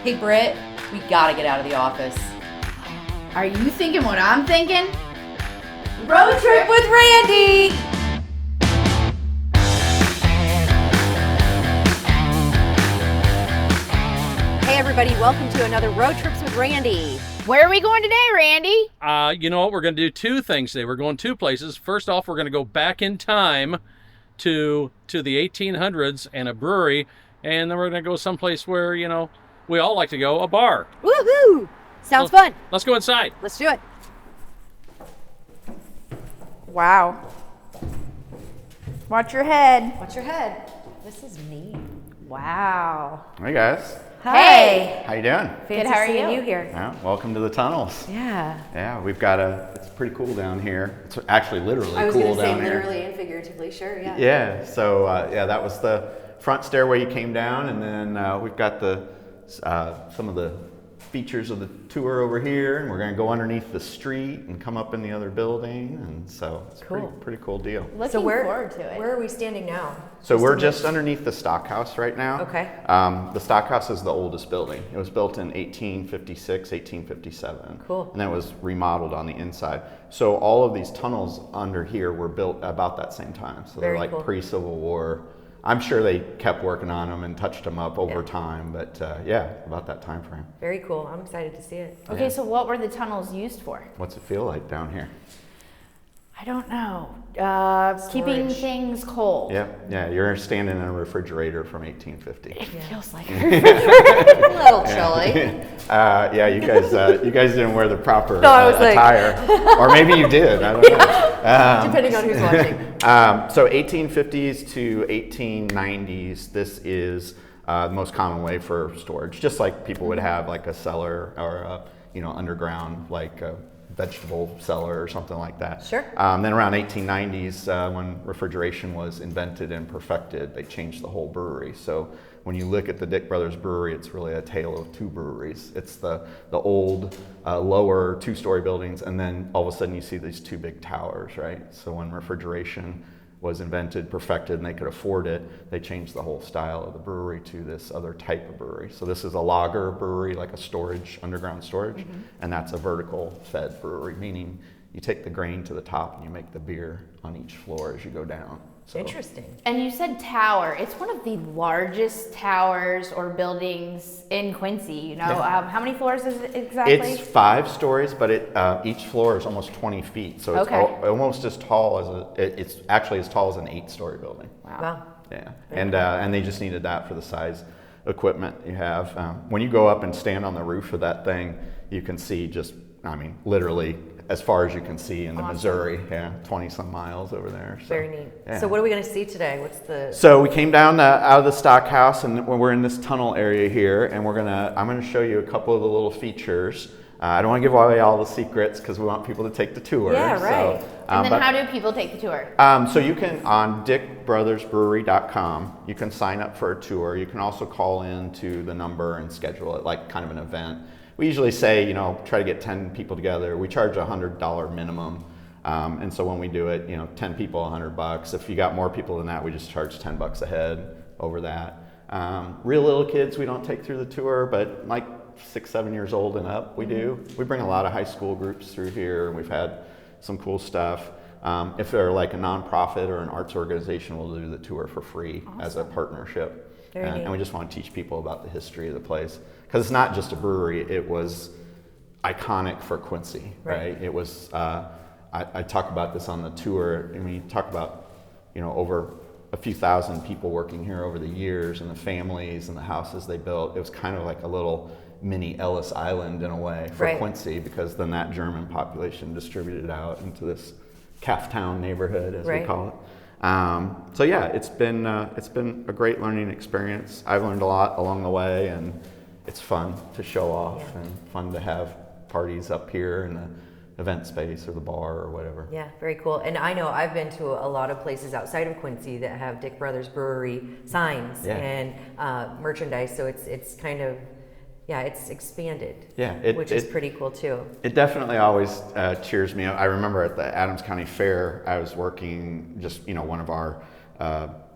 Hey Britt, we gotta get out of the office. Are you thinking what I'm thinking? Road trip with Randy! Hey everybody, welcome to another Road Trips with Randy. Where are we going today, Randy? You know what? We're going to do two things today. We're going two places. First off, we're going to go back in time to the 1800s and a brewery, and then we're going to go someplace where, you know, we all like to go, a bar. Woohoo! Sounds fun. Let's go inside. Let's do it. Wow. Watch your head. Watch your head. This is neat. Wow. Hey guys, Hey. how you doing? Good, how are seeing you? you here. Yeah, welcome to the tunnels. Yeah. Yeah, we've got it's pretty cool down here. It's actually literally I was cool going to say down here. literally and figuratively, sure, yeah. Yeah, so that was the front stairway you came down, and then we've got the some of the features of the tour over here, and we're going to go underneath the street and come up in the other building, and so it's Cool. a pretty cool deal. Looking forward to it. Where are we standing now? So we're just underneath the stockhouse right now. Okay. The stockhouse is the oldest building. It was built in 1856, 1857. Cool. And then it was remodeled on the inside. So all of these tunnels under here were built about that same time. So Very they're like cool. pre-Civil War. I'm sure they kept working on them and touched them up over time, but yeah, about that time frame. Very cool. I'm excited to see it. Okay, so what were the tunnels used for? What's it feel like down here? I don't know. Keeping Storage. things cold. Yeah, you're standing in a refrigerator from 1850. It feels like A little chilly. Yeah, you guys didn't wear the proper No, I was like- attire, or maybe you did. I don't know. Depending on who's watching. So 1850s to 1890s, this is the most common way for storage. Just like people would have like a cellar or a, underground like a vegetable cellar or something like that. Sure. Then around 1890s, when refrigeration was invented and perfected, they changed the whole brewery. So when you look at the Dick Brothers Brewery, it's really a tale of two breweries. It's the old, lower two-story buildings, and then all of a sudden you see these two big towers, right? So when refrigeration was invented, perfected, and they could afford it, they changed the whole style of the brewery to this other type of brewery. So this is a lager brewery, like a storage, underground storage, and that's a vertical fed brewery, meaning you take the grain to the top and you make the beer on each floor as you go down. So, Interesting. And you said tower. It's one of the largest towers or buildings in Quincy. Yeah. How many floors is it exactly? It's 5 stories, but each floor is almost 20 feet. So it's Okay. almost as tall it's actually as tall as an 8-story building. Wow. Yeah, and they just needed that for the size equipment you have. When you go up and stand on the roof of that thing, you can see literally as far as you can see in the Missouri, 20 some miles over there. So, Very neat. yeah. So what are we going to see today? What's the... So we came down out of the stockhouse, and we're in this tunnel area here, and I'm gonna show you a couple of the little features. I don't want to give away all the secrets because we want people to take the tour. Yeah, right. And then how do people take the tour? So you can, on dickbrothersbrewery.com, you can sign up for a tour. You can also call in to the number and schedule it like kind of an event. We usually say, try to get 10 people together. We charge a $100 minimum. And so when we do it, 10 people, $100. If you got more people than that, we just charge $10 a head over that. Real little kids we don't take through the tour, but like 6, 7 years old and up, we do. We bring a lot of high school groups through here, and we've had some cool stuff. If they're like a nonprofit or an arts organization, we'll do the tour for free as a partnership. Very neat. And we just want to teach people about the history of the place. Because it's not just a brewery, it was iconic for Quincy, right? It was, I talk about this on the tour, and we talk about, over a few thousand people working here over the years, and the families and the houses they built. It was kind of like a little mini Ellis Island in a way for Quincy, because then that German population distributed out into this calf town neighborhood, as we call it. So yeah, it's been a great learning experience. I've learned a lot along the way, and it's fun to show off and fun to have parties up here in the event space or the bar or whatever. Yeah, very cool. And I know I've been to a lot of places outside of Quincy that have Dick Brothers Brewery signs and merchandise. So it's kind of, it's expanded. Yeah, which is pretty cool too. It definitely always cheers me up. I remember at the Adams County Fair, I was working just one of our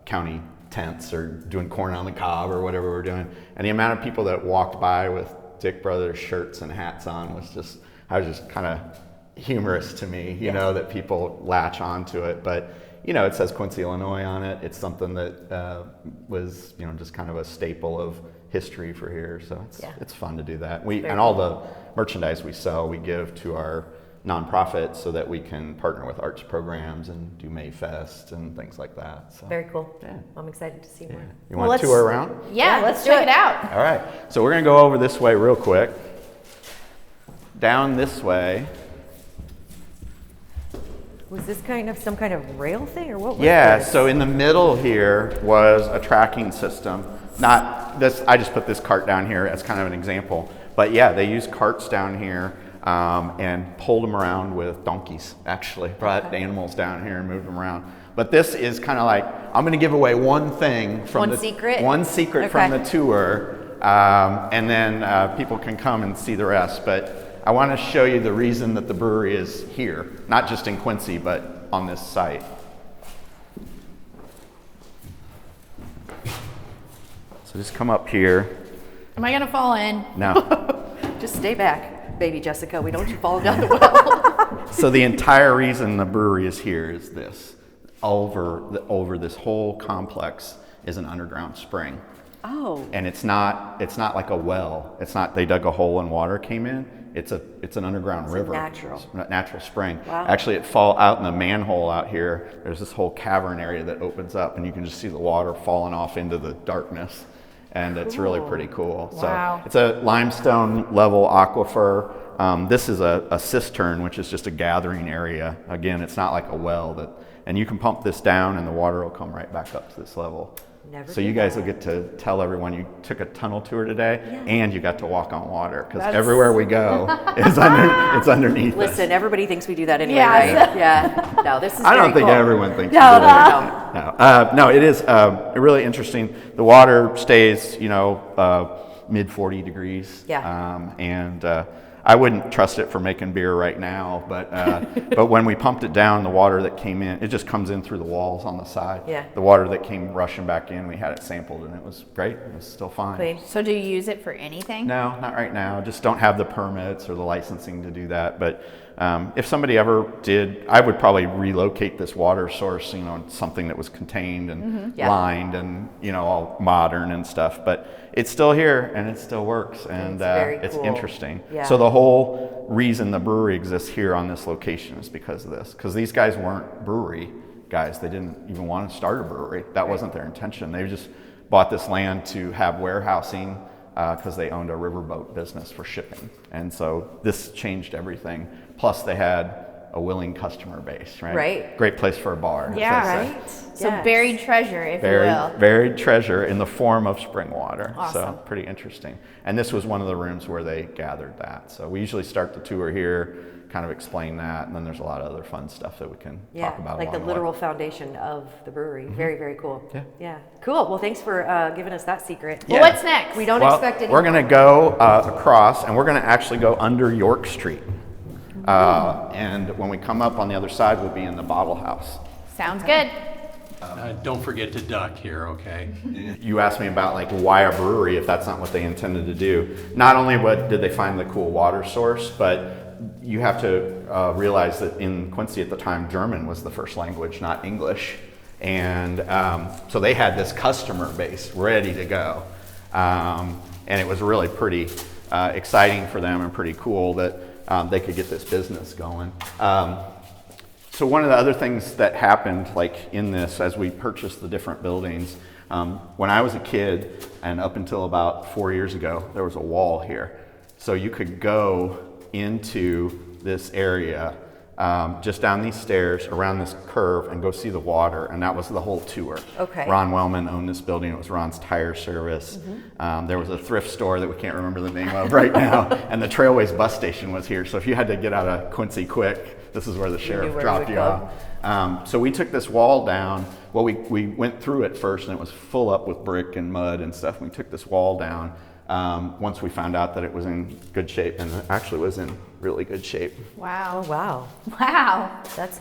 county tents or doing corn on the cob or whatever we're doing. And the amount of people that walked by with Dick Brothers shirts and hats on was just kind of humorous to me, you know, that people latch onto it. But, you know, it says Quincy, Illinois on it. It's something that was, you know, just kind of a staple of history for here. So it's fun to do that. And all the merchandise we sell, we give to our nonprofit so that we can partner with arts programs and do Mayfest and things like that. So Very cool. Yeah. I'm excited to see more. You want to tour around? Yeah, let's check it out. All right. So we're going to go over this way real quick. Down this way. Was this kind of some kind of rail thing or what was this? So in the middle here was a tracking system. Not this, I just put this cart down here as kind of an example. But yeah, they use carts down here and pulled them around with donkeys, actually. Brought animals down here and moved them around. But this is kind of like, I'm going to give away one thing from one secret from the tour, and then people can come and see the rest. But I want to show you the reason that the brewery is here, not just in Quincy, but on this site. So just come up here. Am I gonna fall in? No. Just stay back, baby Jessica. We don't want you falling down the well. So the entire reason the brewery is here is this. Over this whole complex is an underground spring. Oh. And it's not like a well. It's not they dug a hole and water came in. It's an underground river. Natural spring. Wow. Actually, it fall out in the manhole out here. There's this whole cavern area that opens up, and you can just see the water falling off into the darkness. And it's really pretty cool. Wow. So it's a limestone level aquifer. This is a cistern, which is just a gathering area. Again, it's not like a well and you can pump this down and the water will come right back up to this level. So you guys will get to tell everyone you took a tunnel tour today and you got to walk on water because everywhere we go it's underneath us. Listen, everybody thinks we do that anyway, right? Yeah. No, this is I don't think cool. everyone thinks we do that. No, it is really interesting. The water stays, mid 40 degrees. Yeah. And I wouldn't trust it for making beer right now, but when we pumped it down, the water that came in, it just comes in through the walls on the side. Yeah. The water that came rushing back in, we had it sampled and it was great. It was still fine. Clean. So do you use it for anything? No, not right now. Just don't have the permits or the licensing to do that. But if somebody ever did, I would probably relocate this water source, something that was contained and lined and, all modern and stuff. But it's still here and it still works and it's cool. interesting. Yeah. So the whole reason the brewery exists here on this location is because of this. Because these guys weren't brewery guys. They didn't even want to start a brewery. That wasn't their intention. They just bought this land to have warehousing because they owned a riverboat business for shipping. And so this changed everything. Plus they had a willing customer base, right? Right. Great place for a bar. Yeah, as they say. Right. So Yes. buried treasure, if you will. Buried treasure in the form of spring water. Awesome. So pretty interesting. And this was one of the rooms where they gathered that. So we usually start the tour here, kind of explain that, and then there's a lot of other fun stuff that we can talk about. Like the along way. literal foundation of the brewery. Very, very cool. Yeah. Yeah. Cool. Well, thanks for giving us that secret. Well, what's next? We don't Well, expect any. we're going to go across, and we're going to actually go under York Street. And when we come up on the other side, we'll be in the bottle house. Sounds good. Don't forget to duck here, okay? You asked me about why a brewery if that's not what they intended to do. Not only did they find the cool water source, but you have to realize that in Quincy at the time, German was the first language, not English. And so they had this customer base ready to go. And it was really pretty exciting for them and pretty cool that they could get this business going. So one of the other things that happened in this as we purchased the different buildings, when I was a kid and up until about 4 years ago, there was a wall here. So you could go into this area just down these stairs around this curve and go see the water, and that was the whole tour. Okay. Ron Wellman owned this building. It was Ron's tire service. There was a thrift store that we can't remember the name of right now, and the Trailways bus station was here. So if you had to get out of Quincy quick, this is where the sheriff where dropped you you would off. So we took this wall down. Well, we went through it first, and it was full up with brick and mud and stuff. We took this wall down once we found out that it was in good shape, and it actually was in really good shape. Wow. Oh, wow. Wow. That's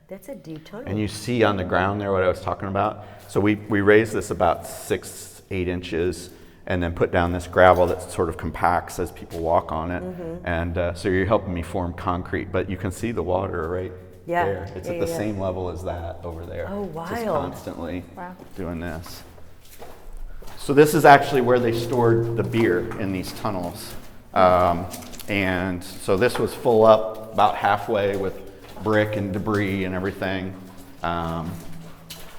That's a deep tunnel. And you see on the ground there what I was talking about. So we raised this about 6-8 inches and then put down this gravel that sort of compacts as people walk on it. And so you're helping me form concrete, but you can see the water right there. It's at the same level as that over there. Oh, wild. Just constantly doing this. So this is actually where they stored the beer in these tunnels. And so this was full up about halfway with brick and debris and everything.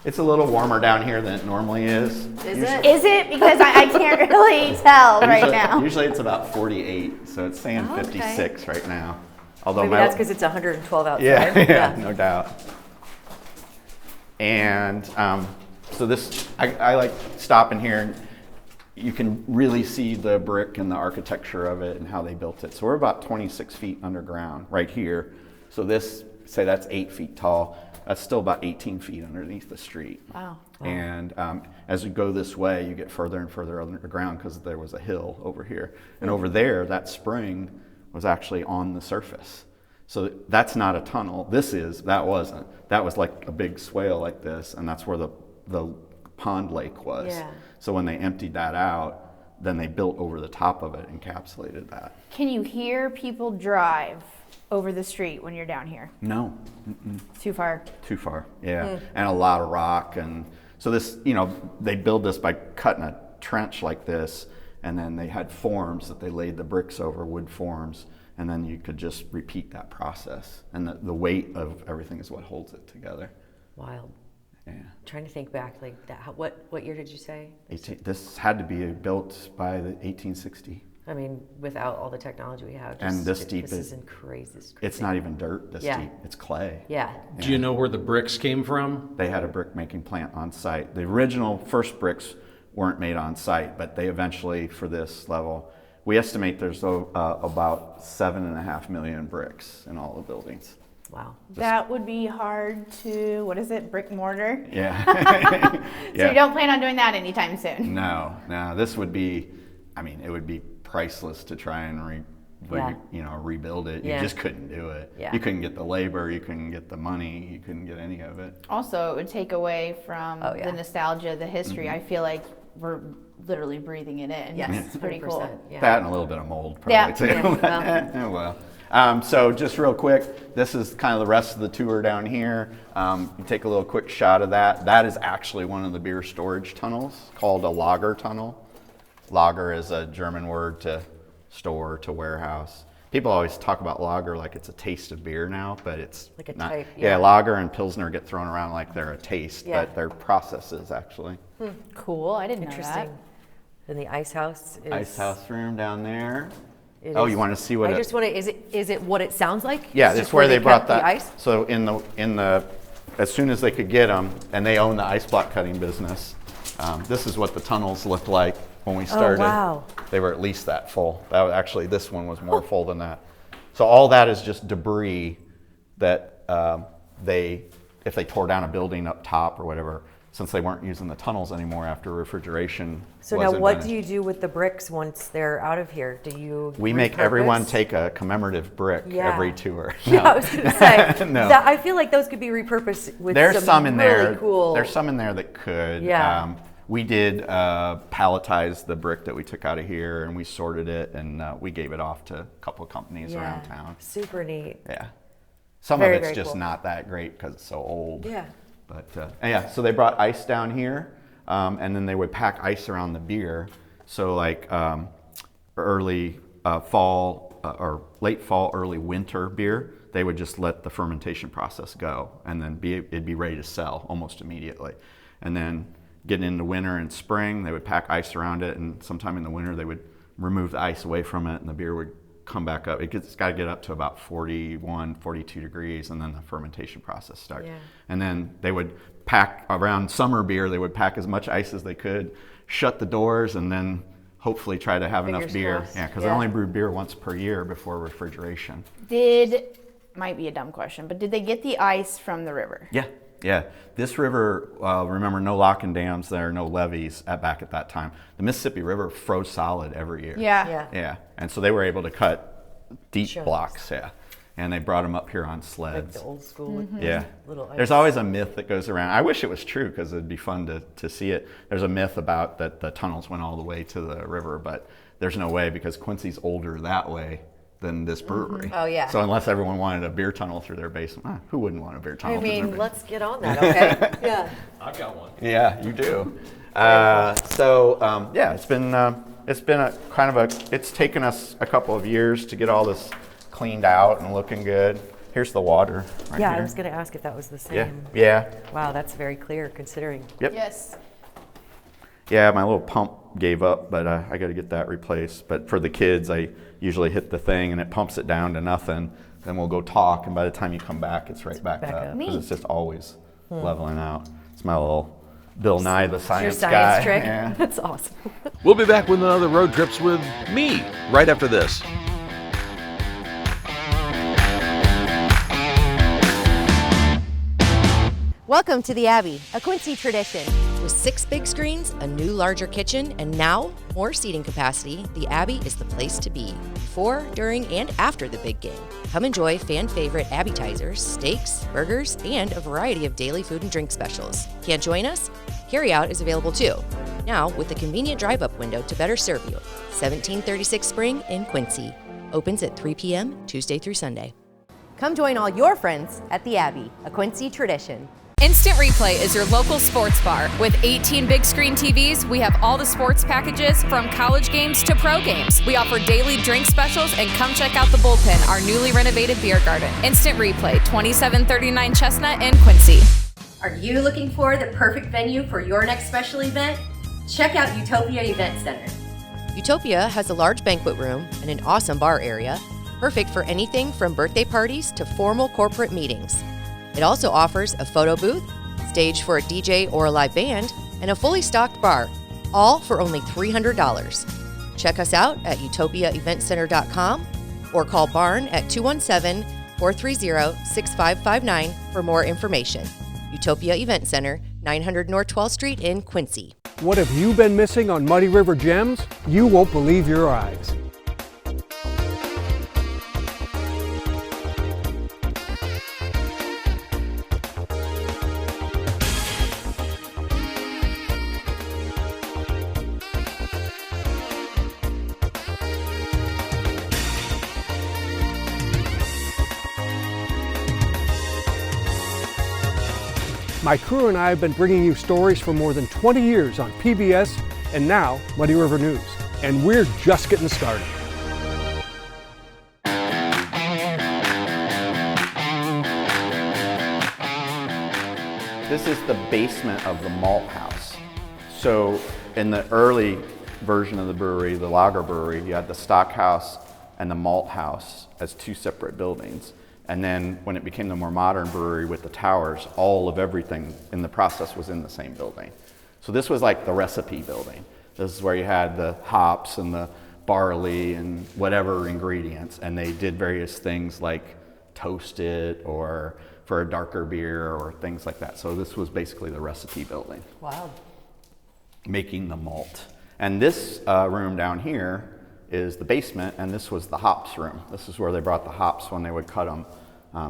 It's a little warmer down here than it normally is. Is it? Because I can't really tell right now. Usually it's about 48, so it's saying 56 right now. Although Maybe that's because it's 112 outside. yeah, no doubt. And so this, I like stopping here, and you can really see the brick and the architecture of it and how they built it. So we're about 26 feet underground right here. So this, say that's 8 feet tall. That's still about 18 feet underneath the street. Wow. And as you go this way, you get further and further underground because there was a hill over here. And over there, that spring was actually on the surface. So that's not a tunnel. That wasn't. That was like a big swale like this, and that's where the pond lake was. Yeah. So when they emptied that out, then they built over the top of it, encapsulated that. Can you hear people drive over the street when you're down here? No. Too far. Too far, yeah. And a lot of rock. And so this, they build this by cutting a trench like this, and then they had forms that they laid the bricks over, wood forms, and then you could just repeat that process. And the weight of everything is what holds it together. Wild. Yeah. Trying to think back, like that. What year did you say? This had to be built by the 1860. I mean, without all the technology we have. And this deep, this isn't crazy. It's not even dirt this deep. It's clay. Yeah. Do you know where the bricks came from? They had a brick making plant on site. The original first bricks weren't made on site, but they eventually, for this level, we estimate there's about 7.5 million bricks in all the buildings. Wow. That would be hard to, what is it, brick mortar? Yeah. So you don't plan on doing that anytime soon? No. This would be, it would be priceless to try and rebuild it. You just couldn't do it. Yeah. You couldn't get the labor, you couldn't get the money, you couldn't get any of it. Also, it would take away from the nostalgia, the history. I feel like we're literally breathing it in. Yes, It's pretty cool. Yeah. That and a little bit of mold probably too. Yeah, So just real quick, this is kind of the rest of the tour down here. You take a little quick shot of that. That is actually one of the beer storage tunnels called a lager tunnel. Lager is a German word to store, to warehouse. People always talk about lager like it's a taste of beer now, but it's like a not. type. Yeah, lager and pilsner get thrown around like they're a taste, but they're processes actually. Cool, I didn't know that. Interesting. And the ice house is. Ice house room down there. It Oh, is- you want to see what? I just want to. Is it what it sounds like? Yeah, It's that's just where they brought kept that. the ice. So in the as soon as they could get them, and they own the ice block cutting business. This is what the tunnels looked like when we started. Oh, wow. They were at least that full. Actually, this one was more full than that. So all that is just debris that if they tore down a building up top or whatever, since they weren't using the tunnels anymore after refrigeration. So now, what do you do with the bricks once they're out of here? Do you? We make everyone take a commemorative brick every tour. Yeah, I was going to say. No. I feel like those could be repurposed with There's some in really there. Cool. There's some in there that could. Yeah. We did palletize the brick that we took out of here, and we sorted it, and we gave it off to a couple of companies around town. Super neat. Yeah. Some Very, of it's very just cool. not that great because it's so old. Yeah. But so they brought ice down here, and then they would pack ice around the beer. So like early fall or late fall, early winter beer, they would just let the fermentation process go, and then it'd be ready to sell almost immediately. And then getting into winter and spring, they would pack ice around it, and sometime in the winter they would remove the ice away from it, and the beer would come back up. It's got to get up to about 41, 42 degrees, and then the fermentation process starts. Yeah. And then they would pack around summer beer, they would pack as much ice as they could, shut the doors, and then hopefully try to have enough Fingers beer. crossed. Yeah, because I only brew beer once per year before refrigeration. Might be a dumb question, but did they get the ice from the river? Yeah. This river, remember, no locking dams there, no levees back at that time. The Mississippi River froze solid every year. Yeah. Yeah, and so they were able to cut deep Chunks. blocks, and they brought them up here on Like sleds. the old school. Yeah. Little There's ice. always a myth that goes around. I wish it was true because it'd be fun to see it. There's a myth about that the tunnels went all the way to the river, but there's no way because Quincy's older that way than this brewery. Oh, yeah. So unless everyone wanted a beer tunnel through their basement, who wouldn't want a beer tunnel I through their mean, basement? let's get on that, okay? Yeah. I've got one. Yeah, you do. Yeah, it's been a kind of a. It's taken us a couple of years to get all this cleaned out and looking good. Here's the water. Right Yeah, here. I was going to ask if that was the same. Yeah, yeah, Wow, that's very clear considering. yep. Yes. Yeah, my little pump gave up, but I got to get that replaced. But for the kids, I usually hit the thing and it pumps it down to nothing. Then we'll go talk, and by the time you come back, it's right back back up up. because Neat. it's just always leveling out. It's my little Bill Nye the Your Science science guy. trick? Yeah. That's awesome. We'll be back with another Road Trips with me right after this. Welcome to the Abbey, a Quincy tradition. With 6 big screens, a new larger kitchen, and now more seating capacity, the Abbey is the place to be before, during, and after the big game. Come enjoy fan favorite appetizers, steaks, burgers, and a variety of daily food and drink specials. Can't join us? Carryout is available too. Now with a convenient drive-up window to better serve you. 1736 Spring in Quincy. Opens at 3 p.m. Tuesday through Sunday. Come join all your friends at the Abbey, a Quincy tradition. Instant Replay is your local sports bar. With 18 big screen TVs, we have all the sports packages from college games to pro games. We offer daily drink specials, and come check out the Bullpen, our newly renovated beer garden. Instant Replay, 2739 Chestnut in Quincy. Are you looking for the perfect venue for your next special event? Check out Utopia Event Center. Utopia has a large banquet room and an awesome bar area, perfect for anything from birthday parties to formal corporate meetings. It also offers a photo booth, stage for a DJ or a live band, and a fully stocked bar, all for only $300. Check us out at utopiaeventcenter.com or call Barn at 217-430-6559 for more information. Utopia Event Center, 900 North 12th Street in Quincy. What have you been missing on Muddy River Gems? You won't believe your eyes. My crew and I have been bringing you stories for more than 20 years on PBS and now Muddy River News. And we're just getting started. This is the basement of the malt house. So in the early version of the brewery, the lager brewery, you had the stock house and the malt house as 2 separate buildings. And then when it became the more modern brewery with the towers, all of everything in the process was in the same building. So this was like the recipe building. This is where you had the hops and the barley and whatever ingredients, and they did various things like toast it or for a darker beer or things like that. So this was basically the recipe building. Wow. Making the malt. And this room down here is the basement, and this was the hops room. This is where they brought the hops when they would cut them.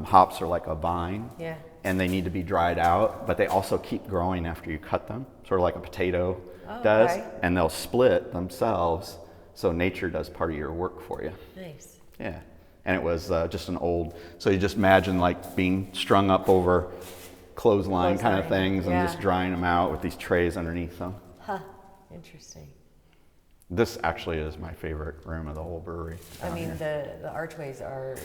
Hops are like a vine, Yeah. and they need to be dried out, but they also keep growing after you cut them, sort of like a potato Oh, does, okay. and they'll split themselves, so nature does part of your work for you. Nice. Yeah, and it was just an old, so you just imagine like being strung up over clothesline kind of Clothesline, things and yeah. just drying them out with these trays underneath them. Huh. Interesting. This actually is my favorite room of the whole brewery. I down mean, here. the archways are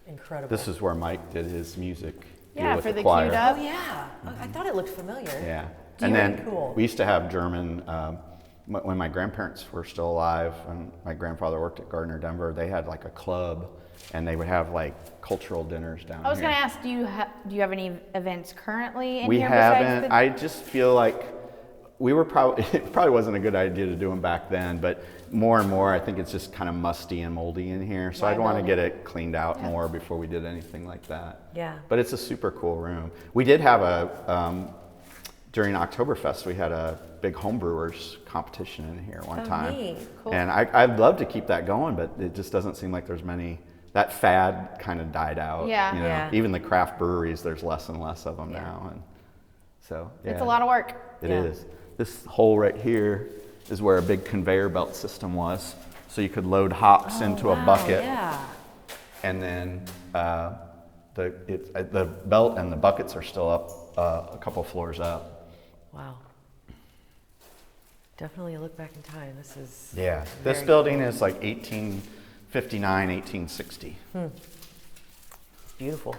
incredible. This is where Mike did his music. deal Yeah, with for the choir. queued up. Oh yeah, I thought it looked familiar. Yeah, Very and then cool. we used to have German. When my grandparents were still alive, and my grandfather worked at Gardner Denver, they had like a club, and they would have like cultural dinners down here. I was going to ask, do you have any events currently in We here besides haven't. the- I just feel like we were probably, it probably wasn't a good idea to do them back then, but more and more I think it's just kind of musty and moldy in here. So I'd want to get it cleaned out more before we did anything like that. Yeah. But it's a super cool room. We did have during Oktoberfest, we had a big homebrewers competition in here one time. Neat. Cool. And I'd love to keep that going, but it just doesn't seem like there's many that fad kind of died out. Yeah. You know? Yeah. Even the craft breweries, there's less and less of them now. And so, yeah. It's a lot of work. It is. This hole right here is where a big conveyor belt system was. So you could load hops into a bucket. Yeah. And then the belt and the buckets are still up a couple floors up. Wow. Definitely a look back in time. This is This building is like 1859, 1860. It's beautiful.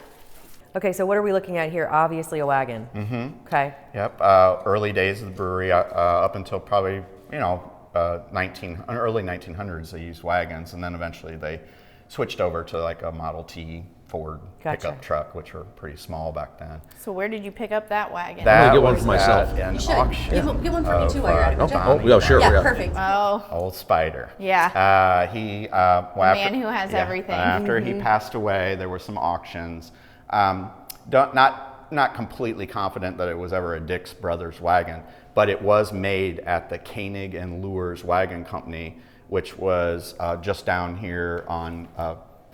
Okay, so what are we looking at here? Obviously a wagon. Mm-hmm. Okay. Yep. Early days of the brewery, up until probably early 1900s, they used wagons, and then eventually they switched over to like a Model T Ford pickup truck, which were pretty small back then. So where did you pick up that wagon? I'm gonna get one was for myself. at an You should. auction. Get one for me too while you're at it, would you? Oh, yeah, sure. Yeah, perfect. Oh, Old Spider. yeah. He man who has everything. After he passed away, there were some auctions. Not completely confident that it was ever a Dix Brothers wagon, but it was made at the Koenig and Lures Wagon Company, which was just down here on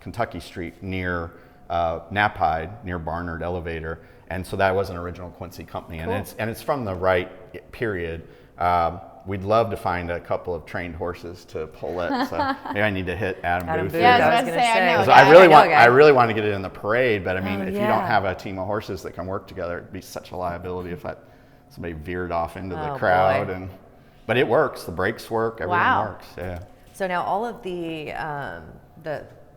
Kentucky Street near Napide, near Barnard Elevator. And so that was an original Quincy company, and it's from the right period. We'd love to find a couple of trained horses to pull it. So maybe I need to hit Adam Booth. Yeah, I I was was gonna going to say, I know. say. I really want to get it in the parade, but I mean, if you yeah. don't have a team of horses that can work together, it'd be such a liability if somebody veered off into the crowd. Boy. But it works. The brakes work. Everything Wow. works. Yeah. So now all of the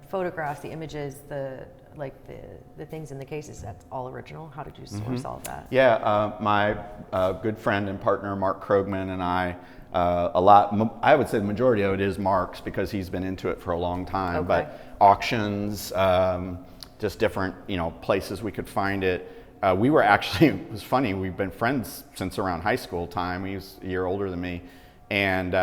photographs, the images, the things in the cases, that's all original? How did you source all of that? Yeah, my good friend and partner Mark Krogman and I, I would say the majority of it is Mark's because he's been into it for a long time. Okay. But auctions, just different places we could find it. We were actually, it was funny, we've been friends since around high school time. He was a year older than me, and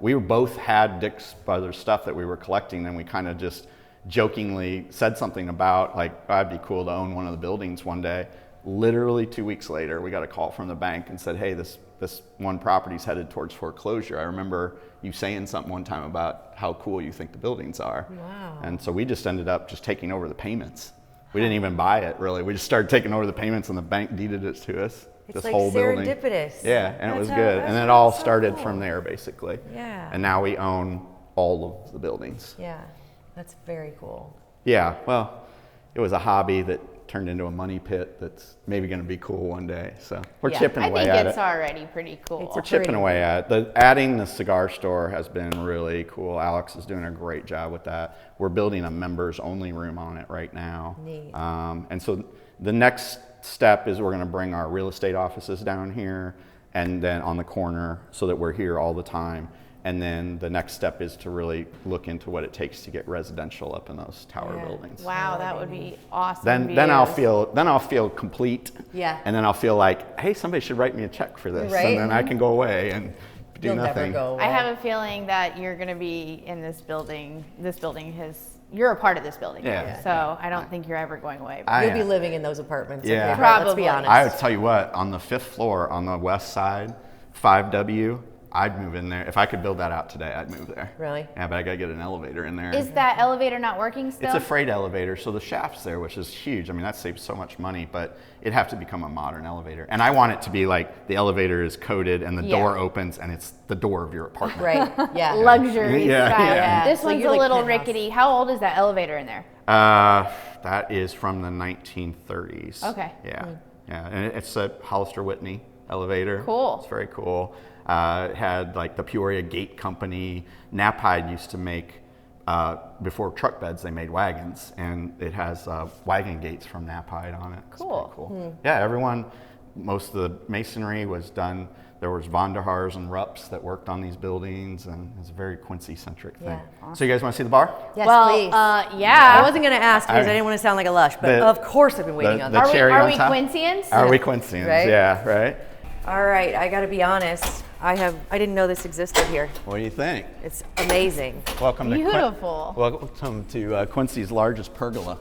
we both had Dix Brothers stuff that we were collecting, and we kind of just jokingly said something about like, it'd be cool to own one of the buildings one day. Literally 2 weeks later, we got a call from the bank and said, hey, this one property's headed towards foreclosure. I remember you saying something one time about how cool you think the buildings are. Wow. And so we just ended up just taking over the payments. We didn't even buy it, really. We just started taking over the payments, and the bank deeded it to us. It's this like whole building. serendipitous. Yeah, and it was That's good. how- And then it that's all so started cool. from there, basically. Yeah. And now we own all of the buildings. Yeah, that's very cool. Yeah, well, it was a hobby that turned into a money pit that's maybe going to be cool one day. So we're chipping I away think at it's it. already pretty cool. We're chipping away at it. Adding the cigar store has been really cool. Alex is doing a great job with that. We're building a members only room on it right now. Neat. And so the next step is we're going to bring our real estate offices down here and then on the corner so that we're here all the time. And then the next step is to really look into what it takes to get residential up in those tower buildings. Wow, that would be awesome. Then I'll feel complete. Yeah. And then I'll feel like, hey, somebody should write me a check for this, Right. and then I can go away and do You'll nothing. never go away. I have a feeling that you're going to be in this building. You're a part of this building. Yeah. So I don't think you're ever going away. You'll be living in those apartments. Yeah. Okay, right, let's be Probably. honest. I would tell you what, on the 5th floor on the west side, 5W, I'd move in there. If I could build that out today, I'd move there. Really? Yeah, but I gotta get an elevator in there. Is that elevator not working still? It's a freight elevator, so the shaft's there, which is huge. I mean, that saves so much money, but it'd have to become a modern elevator. And I want it to be like the elevator is coded and the door opens and it's the door of your apartment. Right, yeah. Luxury Yeah, style. yeah. This So one's you're a like little penthouse. rickety. How old is that elevator in there? That is from the 1930s. Okay. Yeah, yeah, and it's a Hollister Whitney elevator. Cool. It's very cool. It had like the Peoria Gate Company. Napide used to make, before truck beds, they made wagons, and it has wagon gates from Napide on it. It's Cool. pretty cool. Yeah, most of the masonry was done. There was Vonderhaars and Rupps that worked on these buildings, and it's a very Quincy-centric thing. Yeah. So you guys want to see the bar? Yes, well, please. yeah. I wasn't going to ask because I didn't want to sound like a lush, but of course I've been waiting on the that. cherry Are on we top? Quincyans? Are we Quincyans? Right? Yeah, right. All right, I got to be honest. I didn't know this existed here. What do you think? It's amazing. Welcome Beautiful. Welcome to Quincy's largest pergola.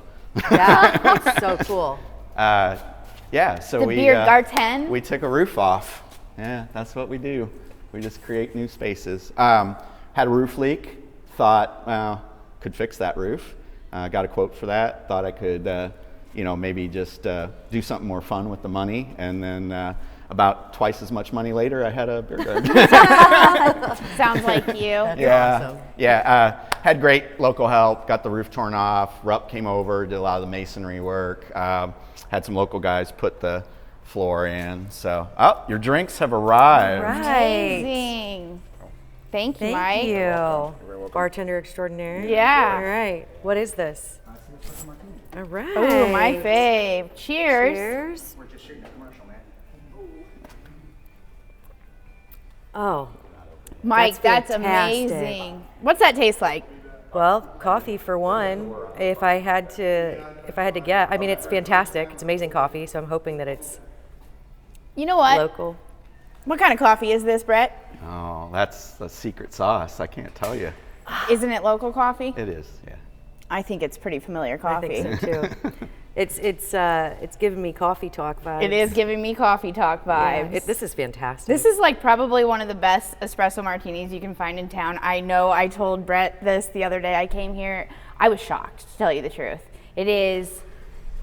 Yeah, it's so cool. Yeah, so The beer garden? we took a roof off. Yeah, that's what we do. We just create new spaces. Had a roof leak. Thought, well, could fix that roof. got a quote for that. Thought I could, maybe just do something more fun with the money. And then about twice as much money later, I had a beer garden. Sounds like you. Awesome. Had great local help. Got the roof torn off. Rupp came over, did a lot of the masonry work. Had some local guys put the floor in. So, your drinks have arrived. Amazing. Thank you, Mike. Thank you. Bartender extraordinaire. Yeah. All right. What is this? All right. Ooh, my fave. Cheers. Cheers. We're just shooting a commercial, man. Oh, Mike, that's fantastic. amazing. What's that taste like? well, coffee for one. If I had to get, I mean, it's fantastic. It's amazing coffee. So I'm hoping that it's You know what? local. What kind of coffee is this, Brett? Oh, that's the secret sauce. I can't tell you. Isn't it local coffee? It is, yeah. I think it's pretty familiar I coffee. think so too. It's giving me coffee talk vibes. It is giving me coffee talk Yeah, vibes. this is fantastic. This is like probably one of the best espresso martinis you can find in town. I know I told Brett this the other day I came here. I was shocked, to tell you the truth. It is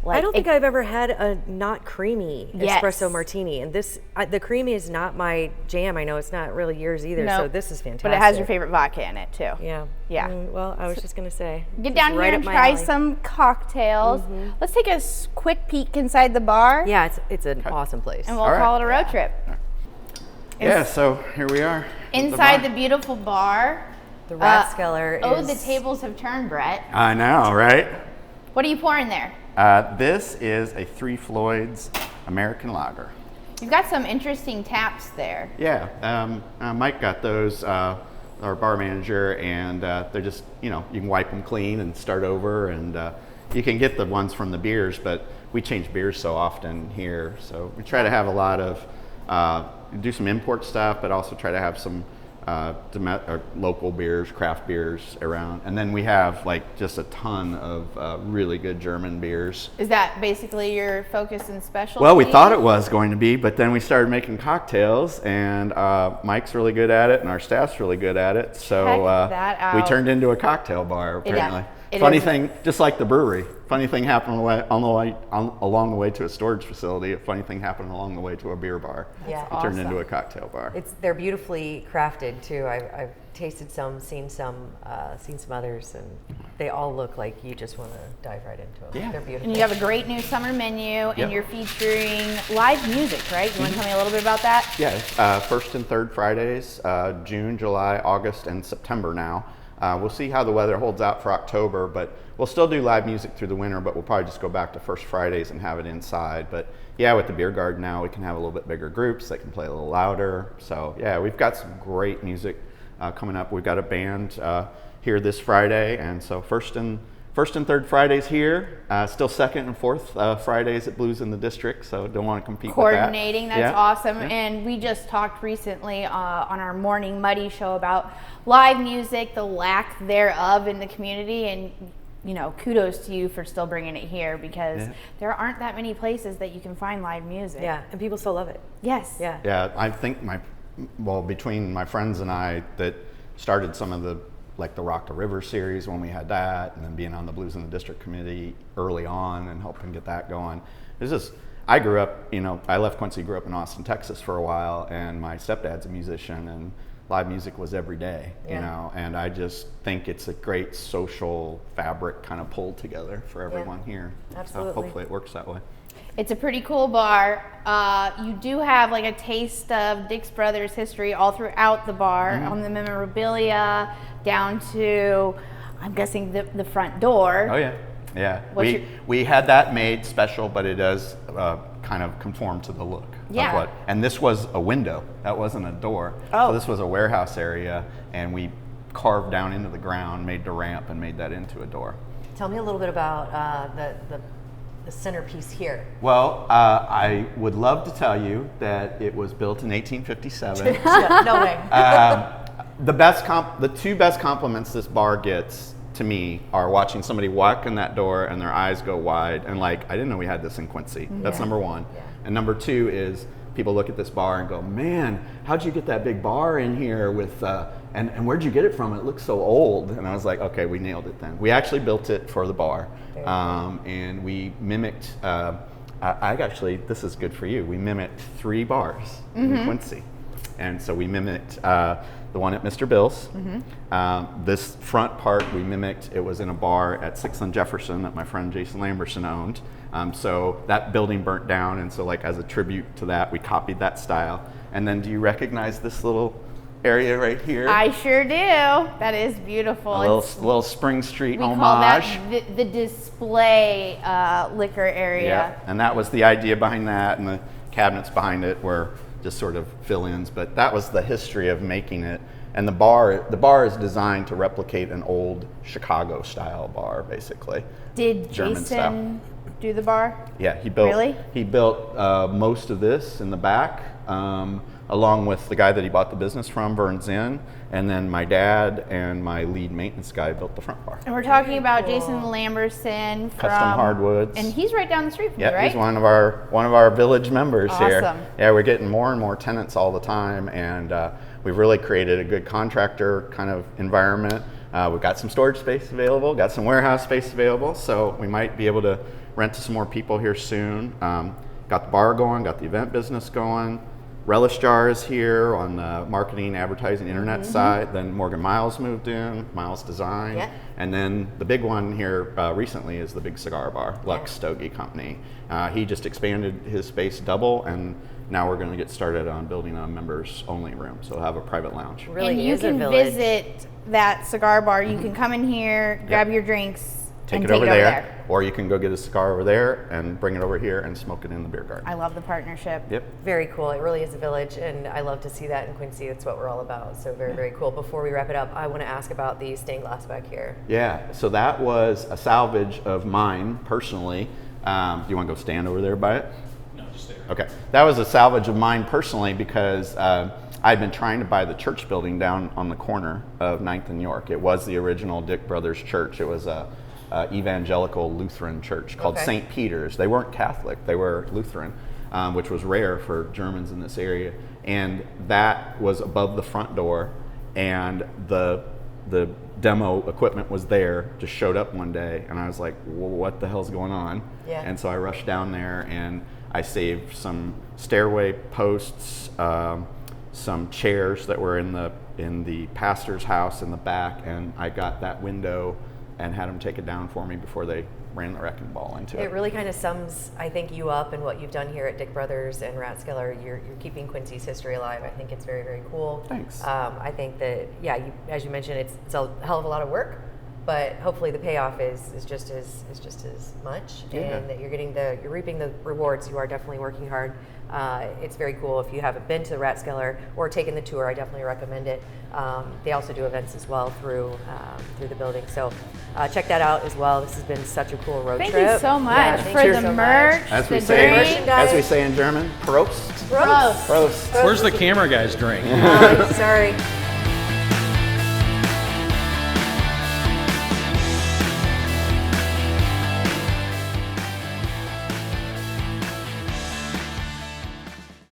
like I don't think I've ever had a not creamy Yes. espresso martini, and this the creamy is not my jam. I know it's not really yours either. No, So this is fantastic. But it has your favorite vodka in it too. Yeah. Yeah. Well, I was just gonna say. Get it's down right here up and my try alley. some cocktails. Let's take a quick peek inside the bar. Yeah, it's an awesome place. And we'll All call right. it a road trip. Yeah, so here we are. Inside the beautiful bar. The Ratskeller Oh, is. the tables have turned, Brett. I know, right? What are you pouring there? This is a Three Floyds American Lager. You've got some interesting taps there. Yeah, Mike got those, our bar manager, and they're just, you can wipe them clean and start over, and you can get the ones from the beers, but we change beers so often here, so we try to have a lot of, do some import stuff, but also try to have some local beers, craft beers around, and then we have like just a ton of really good German beers. Is that basically your focus and specialty? Well, we thought it was going to be, but then we started making cocktails, and Mike's really good at it, and our staff's really good at it. So Check that we out. turned into a cocktail bar, apparently. It Funny is. thing, just like the brewery. Funny thing happened along the way to a storage facility. A funny thing happened along the way to a beer bar. Yeah. It turned into a cocktail bar. They're beautifully crafted too. I've tasted some, seen some others, and they all look like you just want to dive right into them. Yeah. They're beautiful. And you have a great new summer menu, and Yep. you're featuring live music, right? You want to tell me a little bit about that? Yeah, first and third Fridays, June, July, August, and September now. We'll see how the weather holds out for October, but we'll still do live music through the winter, but we'll probably just go back to first Fridays and have it inside. But yeah, with the beer garden now, we can have a little bit bigger groups that can play a little louder. So yeah, we've got some great music coming up. We've got a band here this Friday, and so first and third Fridays here, still second and fourth Fridays at Blues in the District, so don't want to compete Coordinating, with that. that's awesome. And we just talked recently on our Morning Muddy show about live music, the lack thereof in the community, and kudos to you for still bringing it here, because there aren't that many places that you can find live music. Yeah, and people still love it. Yes. Yeah. Yeah, I think between my friends and I that started some of the Rock the River series when we had that, and then being on the Blues in the District committee early on and helping get that going. I grew up, I left Quincy, grew up in Austin, Texas for a while, and my stepdad's a musician, and live music was every day, and I just think it's a great social fabric kind of pulled together for everyone here. Absolutely. So hopefully it works that way. It's a pretty cool bar. You do have like a taste of Dick's Brothers history all throughout the bar, on the memorabilia, down to, I'm guessing, the front door. Oh yeah, yeah. What's We had that made special, but it does kind of conform to the look. Yeah. And this was a window. That wasn't a door. Oh. So this was a warehouse area, and we carved down into the ground, made the ramp, and made that into a door. Tell me a little bit about the centerpiece here. Well, I would love to tell you that it was built in 1857. No way. The two best compliments this bar gets to me are watching somebody walk in that door and their eyes go wide and I didn't know we had this in Quincy. That's number one. Yeah. And number two is people look at this bar and go, man, how'd you get that big bar in here with, and where'd you get it from? It looks so old. And I was like, okay, we nailed it then. We actually built it for the bar. And we mimicked, this is good for you, we mimicked 3 bars in Quincy. And so we mimicked the one at Mr. Bill's. This front part we mimicked, it was in a bar at 6th and Jefferson that my friend Jason Lamberson owned. So that building burnt down, and so like as a tribute to that, we copied that style. And then do you recognize this little area right here? I sure do. That is beautiful. A little Spring Street we homage. Call that the display liquor area. Yeah, and that was the idea behind that, and the cabinets behind it were just sort of fill-ins, but that was the history of making it. And the bar is designed to replicate an old Chicago style bar, basically. Did German style. Jason do the bar? Yeah, he built. Really? He built most of this in the back, along with the guy that he bought the business from, Burns Inn, and then my dad and my lead maintenance guy built the front bar. And we're talking about Jason Lamberson from Custom Hardwoods. And he's right down the street from you, right? He's one of our village members here. Awesome. Yeah, we're getting more and more tenants all the time, and we've really created a good contractor kind of environment. We've got some storage space available, got some warehouse space available, so we might be able to rent to some more people here soon. Got the bar going, got the event business going. Relish Jars here on the marketing, advertising, internet side. Then Morgan Miles moved in, Miles Design. Yeah. And then the big one here recently is the big cigar bar, Lux Stogie Company. He just expanded his space double, and now we're going to get started on building a members only room. So we'll have a private lounge. Really and you is a can village. visit that cigar bar. You can come in here, grab your drinks, Take and it over there. Or you can go get a cigar over there and bring it over here and smoke it in the beer garden. I love the partnership. Yep. Very cool. It really is a village, and I love to see that in Quincy. That's what we're all about. So very, very cool. Before we wrap it up, I want to ask about the stained glass back here. Yeah, so that was a salvage of mine personally. Do you want to go stand over there by it? No, just there. Okay, that was a salvage of mine personally because I'd been trying to buy the church building down on the corner of 9th and York. It was the original Dick Brothers Church. It was a evangelical Lutheran church called St. Peter's. They weren't Catholic, they were Lutheran, which was rare for Germans in this area. And that was above the front door, and the demo equipment was there, just showed up one day, and I was like, well, what the hell's going on? Yeah. And so I rushed down there and I saved some stairway posts, some chairs that were in the pastor's house in the back, and I got that window and had them take it down for me before they ran the wrecking ball into it. It really kind of sums, I think, you up and what you've done here at Dick Brothers and Ratskeller. You're keeping Quincy's history alive. I think it's very, very cool. Thanks. I think that, as you mentioned, it's a hell of a lot of work, but hopefully the payoff is just as much, and that you're reaping the rewards. You are definitely working hard. It's very cool. If you haven't been to the Ratskeller or taken the tour, I definitely recommend it. They also do events as well through the building. So check that out as well. This has been such a cool road trip. Thank you so much Yeah, for thank you the so merch, much. As we the say, drink. as we say in German, Prost. Gross. Prost. Where's the camera guy's drink? Sorry.